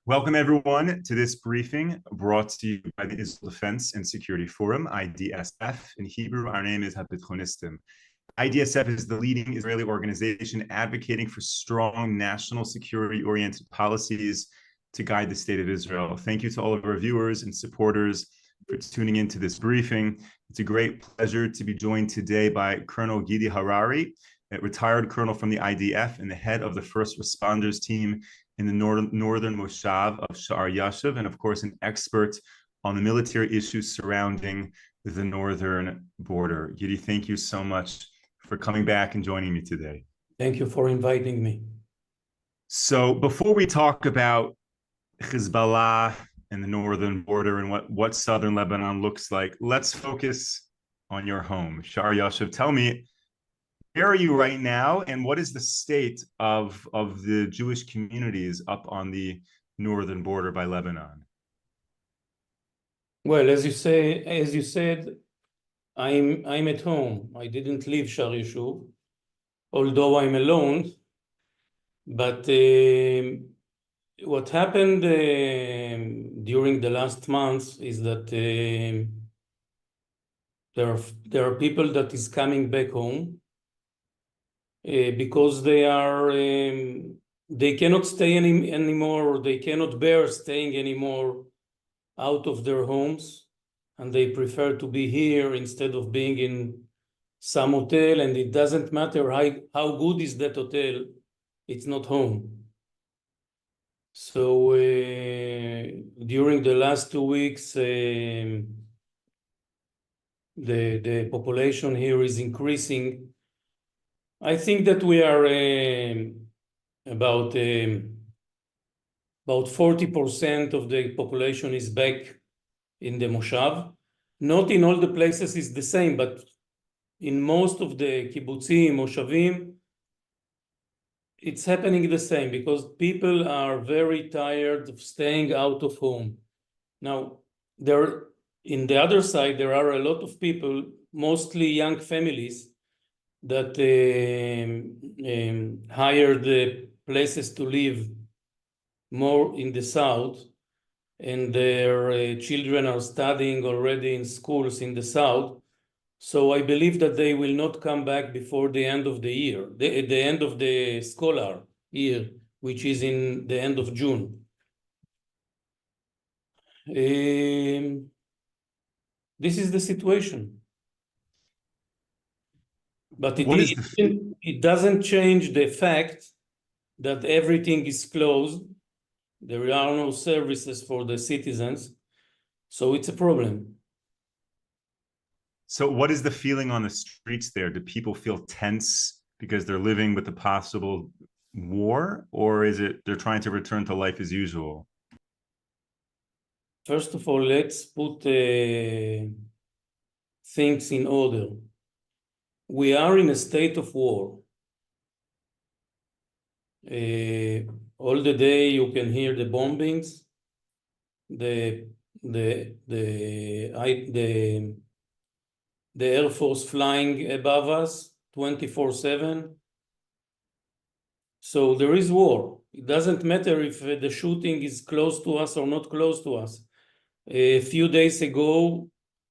Welcome, everyone, to this briefing brought to you by the Israel Defense and Security Forum, IDSF. In Hebrew, our name is Habitchonistim. IDSF is the leading Israeli organization advocating for strong national security-oriented policies to guide the state of Israel. Thank you to all of our viewers and supporters for tuning into this briefing. It's a great pleasure to be joined today by Colonel Gidi Harari, a retired colonel from the IDF and the head of the first responders team in the northern Moshav of Sha'ar Yashuv, and of course, an expert on the military issues surrounding the northern border. Gidi, thank you so much for coming back and joining me today. Thank you for inviting me. So before we talk about Hezbollah and the northern border and what southern Lebanon looks like, let's focus on your home, Sha'ar Yashuv. Tell me, where are you right now, and what is the state of the Jewish communities up on the northern border by Lebanon? Well, as you said, I'm at home. I didn't leave Sha'ar Yashuv, although I'm alone. But what happened during the last months is that there are people that is coming back home because they cannot stay anymore. They cannot bear staying anymore out of their homes, and they prefer to be here instead of being in some hotel. And it doesn't matter how good is that hotel, it's not home. So during the last 2 weeks, the population here is increasing. I think that we are about 40% of the population is back in the Moshav. Not in all the places is the same, but in most of the kibbutzim, Moshavim, it's happening the same because people are very tired of staying out of home. Now, in the other side, there are a lot of people, mostly young families, that hired the places to live more in the south, and their children are studying already in schools in the south. So I believe that they will not come back before the end of the year, the end of the scholar year, which is in the end of June. This is the situation. But it doesn't change the fact that everything is closed. There are no services for the citizens. So it's a problem. So what is the feeling on the streets there? Do people feel tense because they're living with the possible war, or is it they're trying to return to life as usual? First of all, let's put things in order. We are in a state of war. All the day you can hear the bombings, the Air Force flying above us 24/7. So there is war. It doesn't matter if the shooting is close to us or not close to us. A few days ago,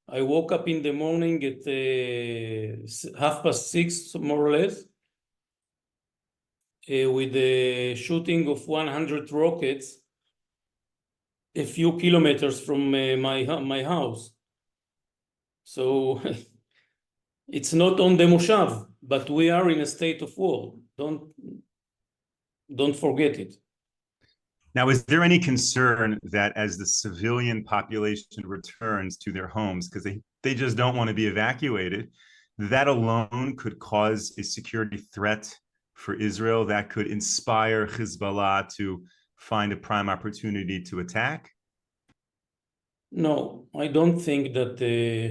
I woke up in the morning at 6:30, more or less, with the shooting of 100 rockets a few kilometers from my house. So it's not on the Moshav, but we are in a state of war. Don't forget it. Now, is there any concern that as the civilian population returns to their homes, because they just don't want to be evacuated, that alone could cause a security threat for Israel that could inspire Hezbollah to find a prime opportunity to attack? No, I don't think that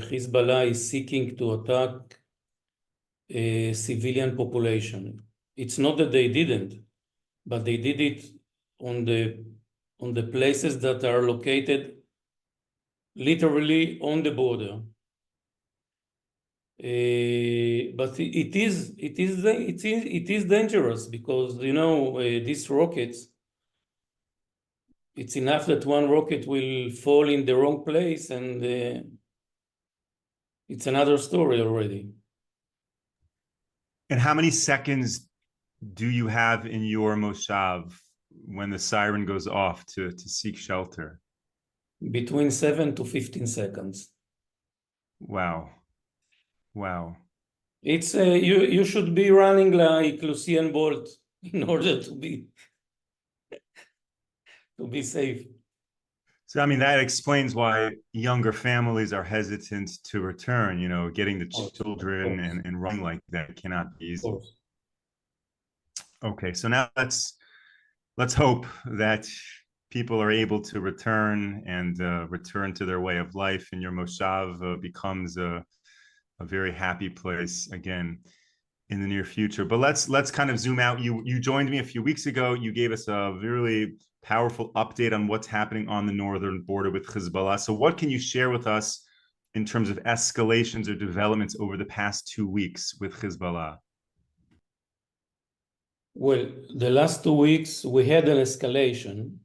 Hezbollah is seeking to attack a civilian population. It's not that they didn't, but they did it on the places that are located literally on the border. But it is dangerous because these rockets it's enough that one rocket will fall in the wrong place, and it's another story already. And how many seconds do you have in your moshav when the siren goes off to seek shelter? Between 7 to 15 seconds. Wow. Wow. It's you should be running like Usain Bolt in order to be safe. So, I mean, that explains why younger families are hesitant to return, you know, getting the children and running like that cannot be easy. Okay, so now let's hope that people are able to return and return to their way of life, and your moshav becomes a very happy place again in the near future. But let's kind of zoom out. You joined me a few weeks ago. You gave us a really powerful update on what's happening on the northern border with Hezbollah. So what can you share with us in terms of escalations or developments over the past 2 weeks with Hezbollah? Well, the last 2 weeks we had an escalation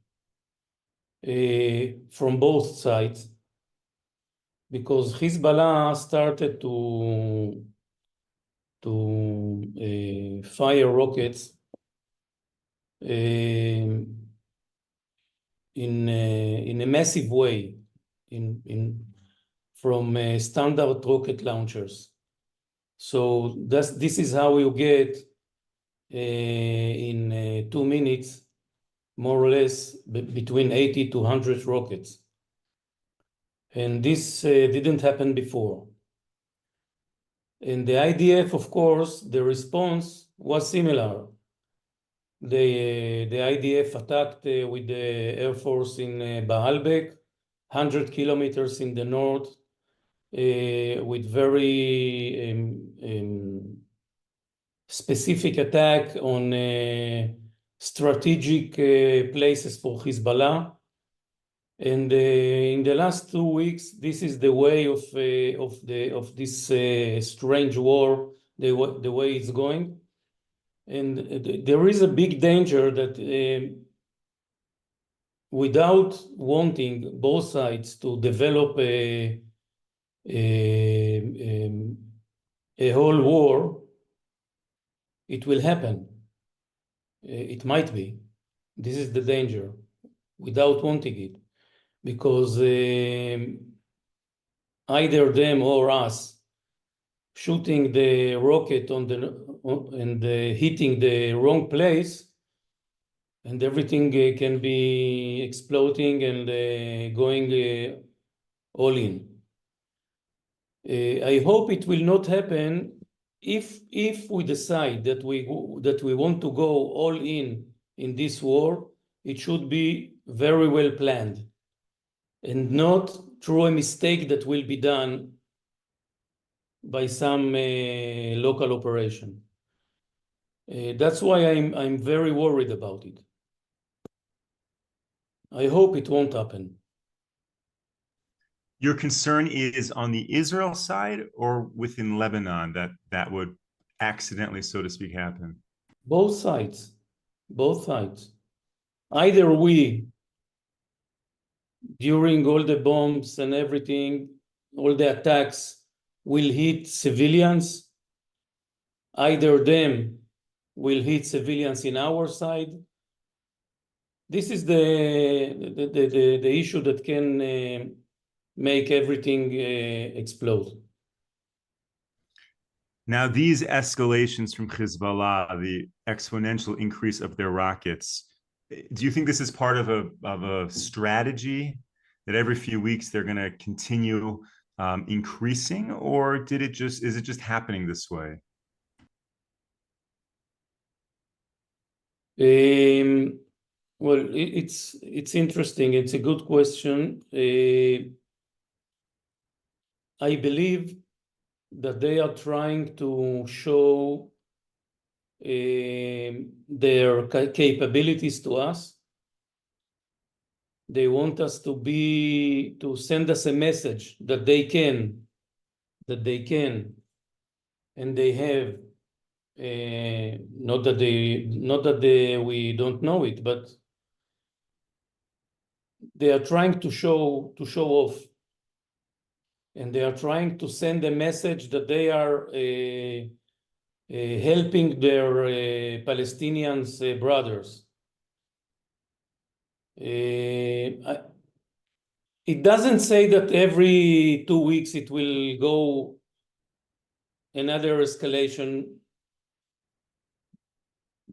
from both sides, because Hezbollah started to fire rockets in a massive way from standard rocket launchers. So this is how you get in 2 minutes, more or less, between 80 to 100 rockets. And this didn't happen before. And the IDF, of course, the response was similar. The IDF attacked with the Air Force in Baalbek, 100 kilometers in the north, with very specific attack on strategic places for Hezbollah. And in the last 2 weeks, this is the way of this strange war, the way it's going. And there is a big danger that without wanting both sides to develop a whole war, it will happen. It might be. This is the danger, without wanting it, because either them or us shooting the rocket and hitting the wrong place, and everything can be exploding and going all in. I hope it will not happen if we decide that we want to go all in this war. It should be very well planned, and not through a mistake that will be done by some local operation. That's why I'm very worried about it. I hope it won't happen. Your concern is on the Israel side or within Lebanon that would accidentally, so to speak, happen? Both sides. Both sides. Either we, during all the bombs and everything, all the attacks, will hit civilians. Either them will hit civilians in our side. This is the issue that can make everything explode. Now, these escalations from Hezbollah, the exponential increase of their rockets, do you think this is part of a strategy that every few weeks they're going to continue increasing, or is it just happening this way? Well, it's interesting. It's a good question. I believe that they are trying to show their capabilities to us. They want us to send us a message that they can, and they have. We don't know it, but they are trying to show off, and they are trying to send a message that they are helping their Palestinians brothers. It doesn't say that every 2 weeks it will go another escalation,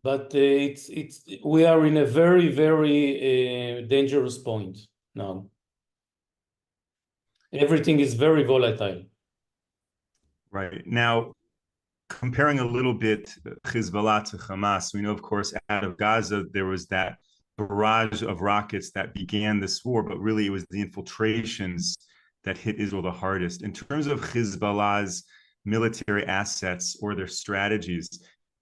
but we are in a very, very dangerous point now. Everything is very volatile. Right. Now, comparing a little bit Hezbollah to Hamas, we know, of course, out of Gaza, there was that barrage of rockets that began this war, but really it was the infiltrations that hit Israel the hardest. In terms of Hezbollah's military assets or their strategies,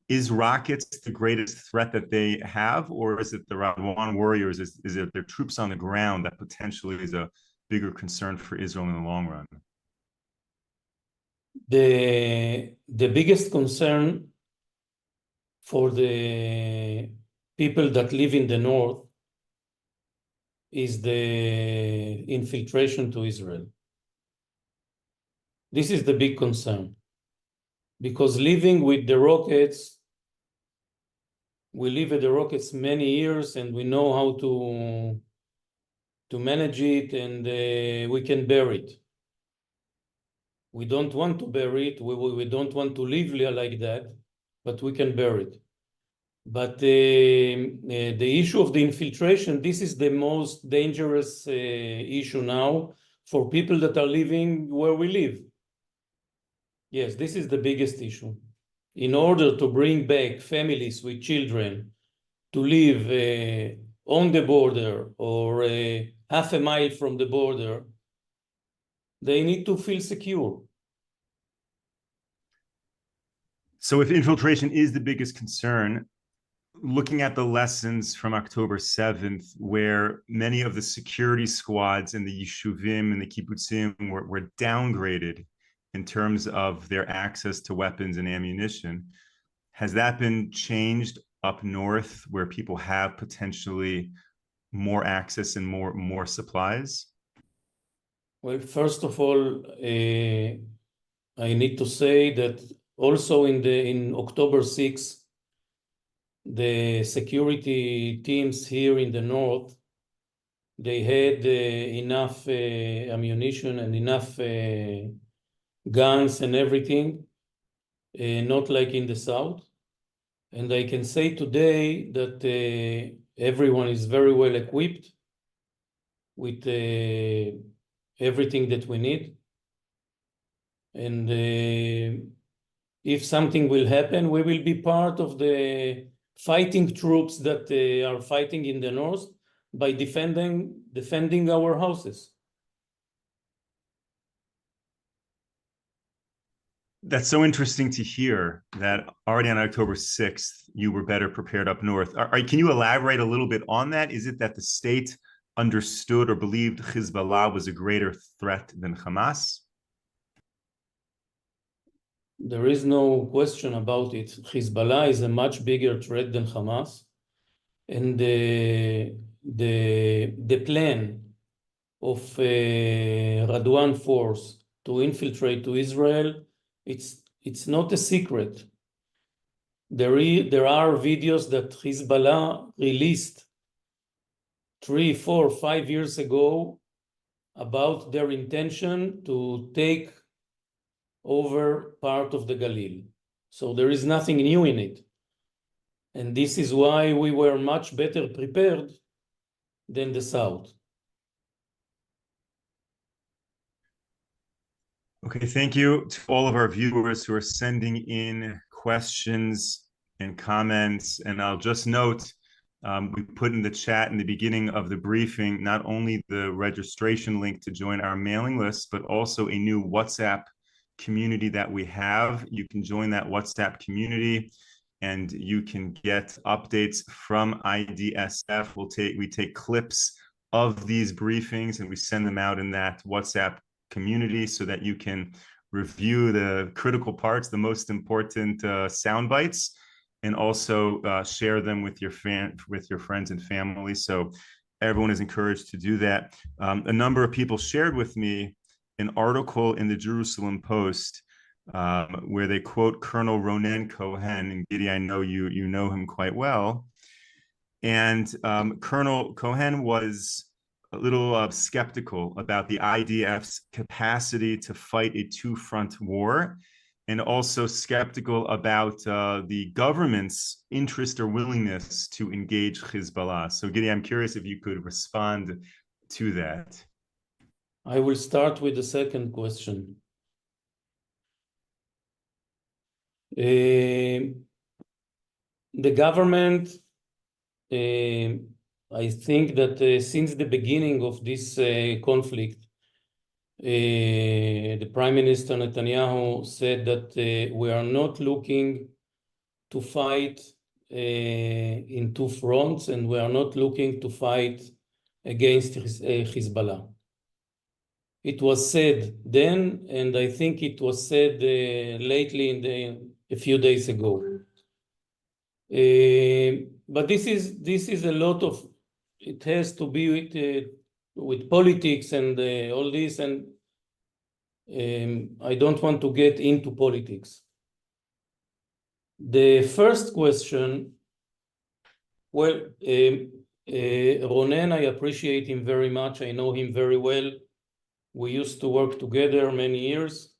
is rockets the greatest threat that they have, or is it the Radwan warriors? Is it their troops on the ground that potentially is a bigger concern for Israel in the long run? The biggest concern for the people that live in the north is the infiltration to Israel. This is the big concern, because living with the rockets, we live with the rockets many years, and we know how to manage it, and we can bear it. We don't want to bear it. We don't want to live like that, but we can bear it. But the issue of the infiltration, this is the most dangerous issue now for people that are living where we live. Yes, this is the biggest issue. In order to bring back families with children to live on the border or half a mile from the border, they need to feel secure. So if infiltration is the biggest concern, looking at the lessons from October 7th, where many of the security squads in the Yishuvim and the Kibbutzim were downgraded in terms of their access to weapons and ammunition, has that been changed up north where people have potentially more access and more supplies? Well, first of all, I need to say that also in October 6th, the security teams here in the north, they had enough ammunition and enough guns and everything, not like in the south. And I can say today that everyone is very well equipped with everything that we need. And if something will happen, we will be part of the fighting troops that are fighting in the north by defending our houses. That's so interesting to hear that already on October 6th, you were better prepared up north. Can you elaborate a little bit on that? Is it that the state understood or believed Hezbollah was a greater threat than Hamas? There is no question about it. Hezbollah is a much bigger threat than Hamas. And the plan of Radwan force to infiltrate to Israel, it's not a secret. There are videos that Hezbollah released 3, 4, 5 years ago about their intention to take over part of the Galil. So there is nothing new in it. And this is why we were much better prepared than the South. Okay, thank you to all of our viewers who are sending in questions and comments. And I'll just note, we put in the chat in the beginning of the briefing, not only the registration link to join our mailing list, but also a new WhatsApp community that we have. You can join that WhatsApp community and you can get updates from IDSF. We take clips of these briefings and we send them out in that WhatsApp community so that you can review the critical parts, the most important sound bites, and also share them with your friends and family. So everyone is encouraged to do that. A number of people shared with me an article in the Jerusalem Post where they quote Colonel Ronen Cohen, and Gidi, I know you know him quite well. And Colonel Cohen was a little skeptical about the IDF's capacity to fight a two-front war, and also skeptical about the government's interest or willingness to engage Hezbollah. So, Gidi, I'm curious if you could respond to that. I will start with the second question. The government, I think that since the beginning of this conflict, the Prime Minister Netanyahu said that we are not looking to fight in two fronts, and we are not looking to fight against Hezbollah. It was said then, and I think it was said lately a few days ago. But this is a lot of, it has to be with politics and all this, and I don't want to get into politics. The first question, well, Ronen, I appreciate him very much. I know him very well. We used to work together many years,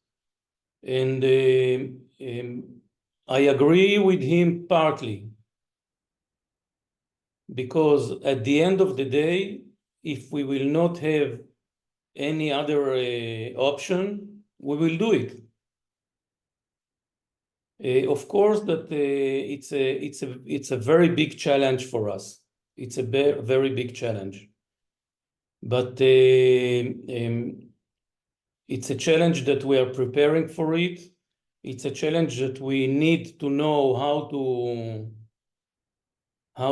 and I agree with him partly, because at the end of the day, if we will not have any other option, we will do it. Of course, that it's a very big challenge for us. It's a very big challenge, but it's a challenge that we are preparing for it. It's a challenge that we need to know how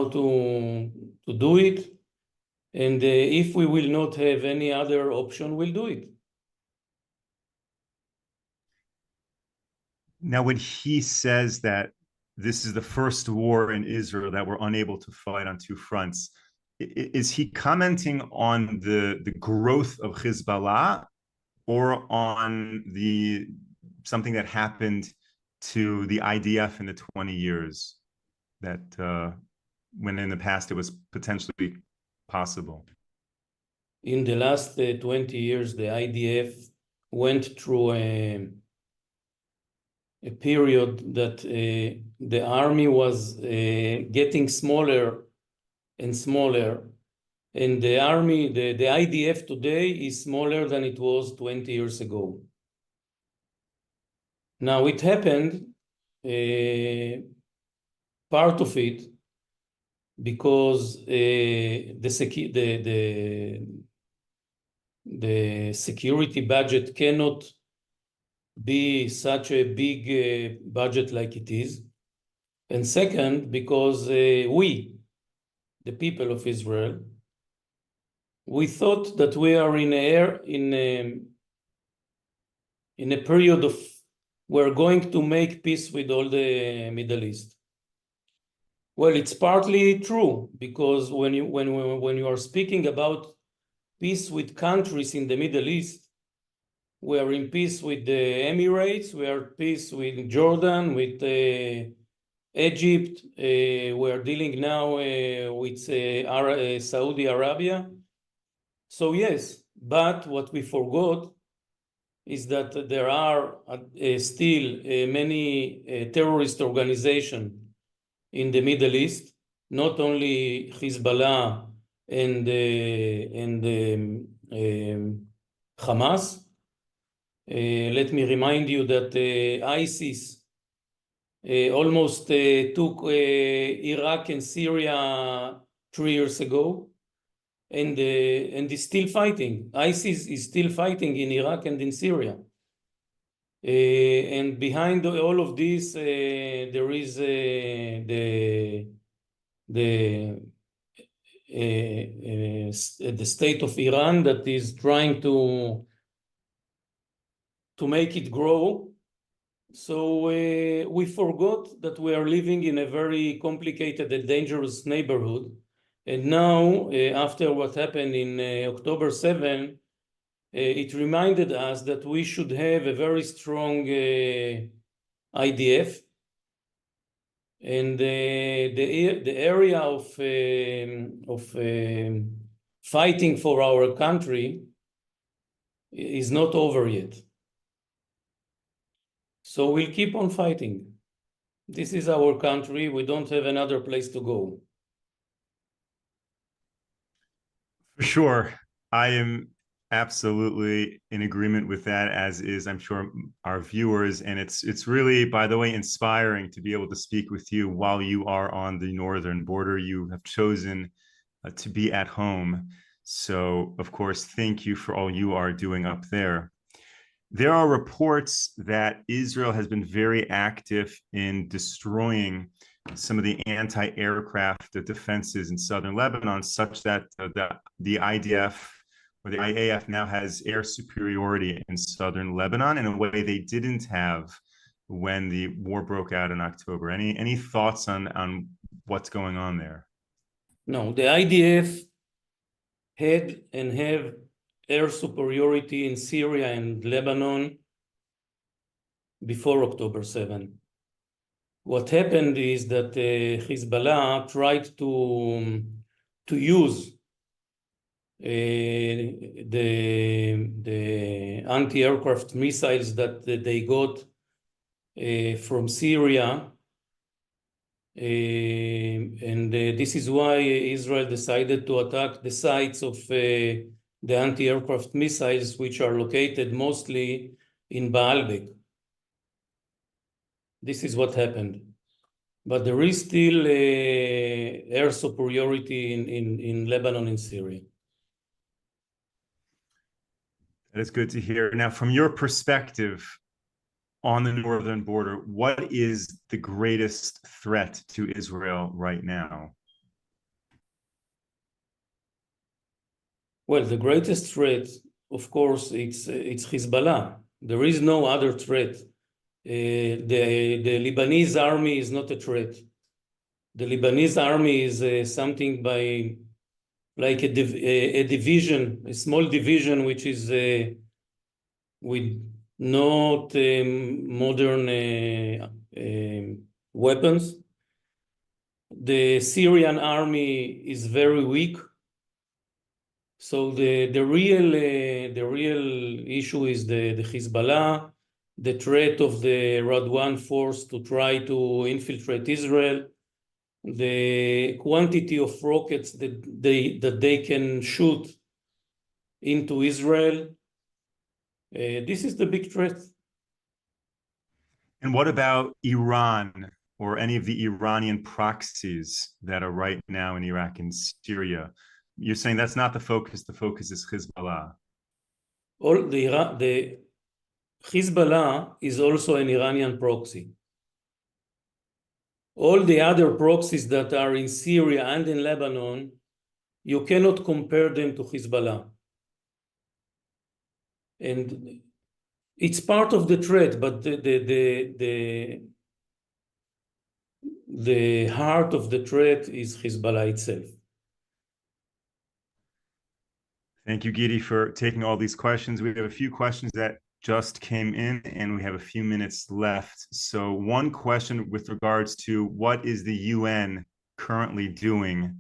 to do it, and if we will not have any other option, we'll do it. Now, when he says that this is the first war in Israel that we're unable to fight on two fronts, is he commenting on the growth of Hezbollah, or on something that happened to the IDF in the 20 years that when in the past it was potentially possible? In the last 20 years, the IDF went through a period that the army was getting smaller and smaller, and the IDF today is smaller than it was 20 years ago. Now, it happened, part of it, because the security budget cannot be such a big budget like it is. And second, because we, the people of Israel, we thought that we are in a period of, we're going to make peace with all the Middle East. Well, it's partly true, because when you are speaking about peace with countries in the Middle East, we are in peace with the Emirates, we are at peace with Jordan, with Egypt, we are dealing now with Saudi Arabia. So yes, but what we forgot is that there are still many terrorist organizations in the Middle East, not only Hezbollah and Hamas. Let me remind you that ISIS almost took Iraq and Syria 3 years ago, and is still fighting. ISIS is still fighting in Iraq and in Syria. And behind all of this, there is the state of Iran that is trying to make it grow. So we forgot that we are living in a very complicated and dangerous neighborhood, And now, after what happened in October 7, it reminded us that we should have a very strong IDF, and the area of fighting for our country is not over yet. So we'll keep on fighting. This is our country. We don't have another place to go. For sure. I am absolutely in agreement with that, as is, I'm sure, our viewers. And it's really, by the way, inspiring to be able to speak with you while you are on the northern border. You have chosen to be at home. So, of course, thank you for all you are doing up there. There are reports that Israel has been very active in destroying some of the anti-aircraft defenses in southern Lebanon, such that the IDF or the IAF now has air superiority in southern Lebanon in a way they didn't have when the war broke out in October. Any thoughts on what's going on there? No, the IDF had and have air superiority in Syria and Lebanon before October 7. What happened is that Hezbollah tried to use the anti-aircraft missiles that they got from Syria, and this is why Israel decided to attack the sites of the anti-aircraft missiles, which are located mostly in Baalbek. This is what happened. But there is still air superiority in Lebanon and Syria. That is good to hear. Now, from your perspective on the northern border, what is the greatest threat to Israel right now? Well, the greatest threat, of course, it's Hezbollah. There is no other threat. The Lebanese army is not a threat. The Lebanese army is something like a division, a small division, which is with not modern weapons. The Syrian army is very weak. So the real issue is the Hezbollah, the threat of the Radwan force to try to infiltrate Israel, the quantity of rockets that they can shoot into Israel. This is the big threat. And what about Iran or any of the Iranian proxies that are right now in Iraq and Syria? You're saying that's not the focus. The focus is Hezbollah. The Hezbollah is also an Iranian proxy. All the other proxies that are in Syria and in Lebanon, you cannot compare them to Hezbollah. And it's part of the threat, but the heart of the threat is Hezbollah itself. Thank you, Gidi, for taking all these questions. We have a few questions that just came in, and we have a few minutes left. So one question with regards to what is the UN currently doing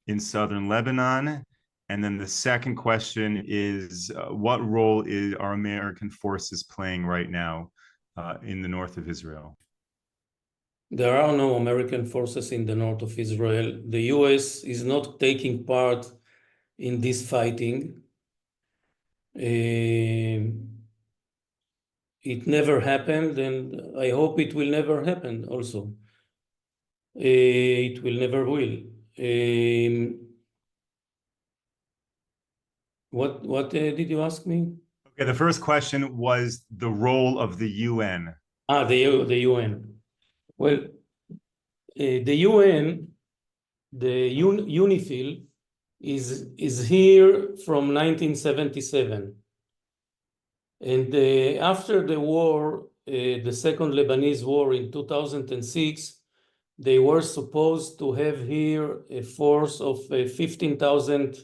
in southern Lebanon? And then the second question is, what role are American forces playing right now in the north of Israel? There are no American forces in the north of Israel. The US is not taking part in this fighting. It never happened, and I hope it will never happen also. It will never will. What did you ask me? Okay, the first question was the role of the UN. The UN. Well, the UN, the UNIFIL, is here from 1977. And after the war, the Second Lebanese War in 2006, they were supposed to have here a force of 15,000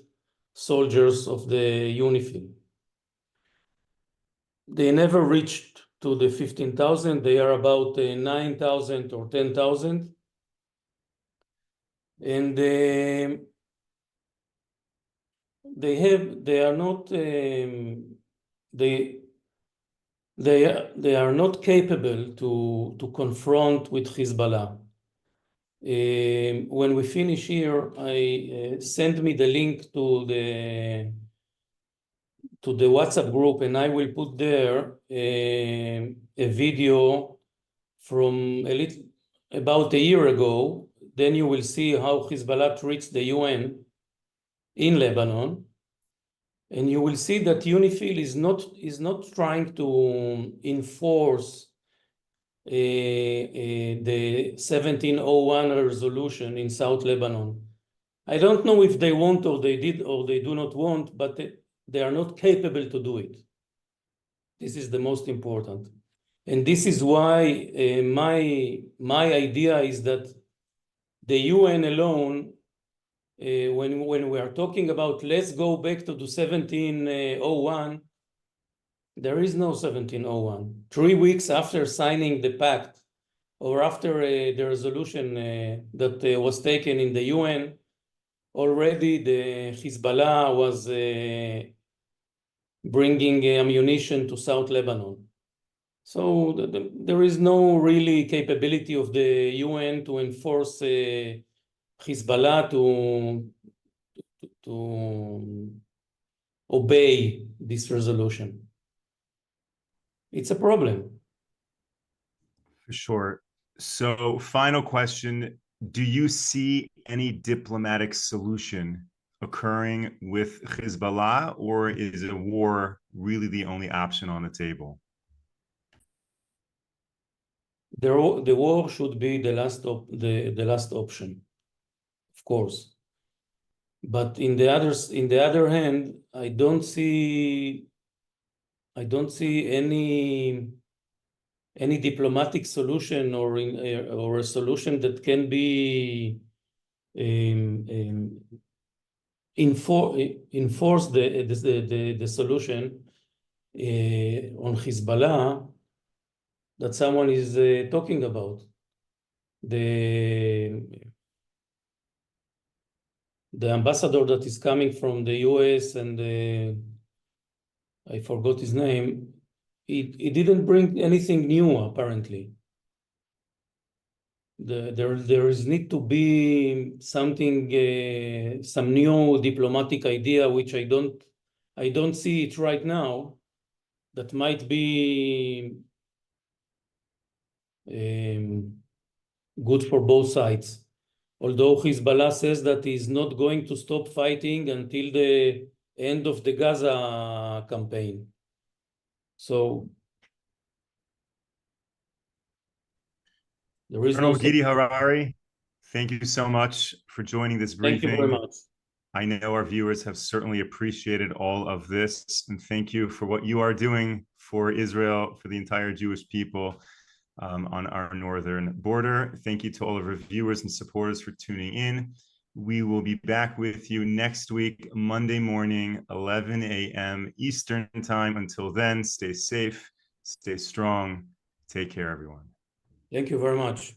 soldiers of the UNIFIL. They never reached to the 15,000. They are about 9,000 or 10,000. And they are not they are not capable to confront with Hezbollah. When we finish here, I send me the link to the WhatsApp group, and I will put there a video from about a year ago. Then you will see how Hezbollah treats the UN in Lebanon, and you will see that UNIFIL is not trying to enforce the 1701 resolution in South Lebanon. I don't know if they want or they did or they do not want, but they are not capable to do it. This is the most important. And this is why my idea is that the UN alone, when we are talking about let's go back to the 1701, there is no 1701. 3 weeks after signing the pact, or after the resolution that was taken in the UN, already the Hezbollah was bringing ammunition to South Lebanon. So there is no really capability of the UN to enforce Hezbollah to obey this resolution. It's a problem. For sure. So, final question. Do you see any diplomatic solution occurring with Hezbollah, or is a war really the only option on the table? The war should be the last option, of course. But in the other hand, I don't see any diplomatic solution or a solution that can be enforce the solution on Hezbollah that someone is talking about. The ambassador that is coming from the US and I forgot his name, he didn't bring anything new, apparently. There is need to be something, some new diplomatic idea, which I don't see it right now, that might be good for both sides. Although Hezbollah says that he's not going to stop fighting until the end of the Gaza campaign. So there is Colonel Gidi Harari, thank you so much for joining this briefing. Thank you very much. I know our viewers have certainly appreciated all of this, and thank you for what you are doing for Israel, for the entire Jewish people on our northern border. Thank you to all of our viewers and supporters for tuning in. We will be back with you next week, Monday morning, 11 a.m. Eastern time. Until then, stay safe, stay strong. Take care, everyone. Thank you very much.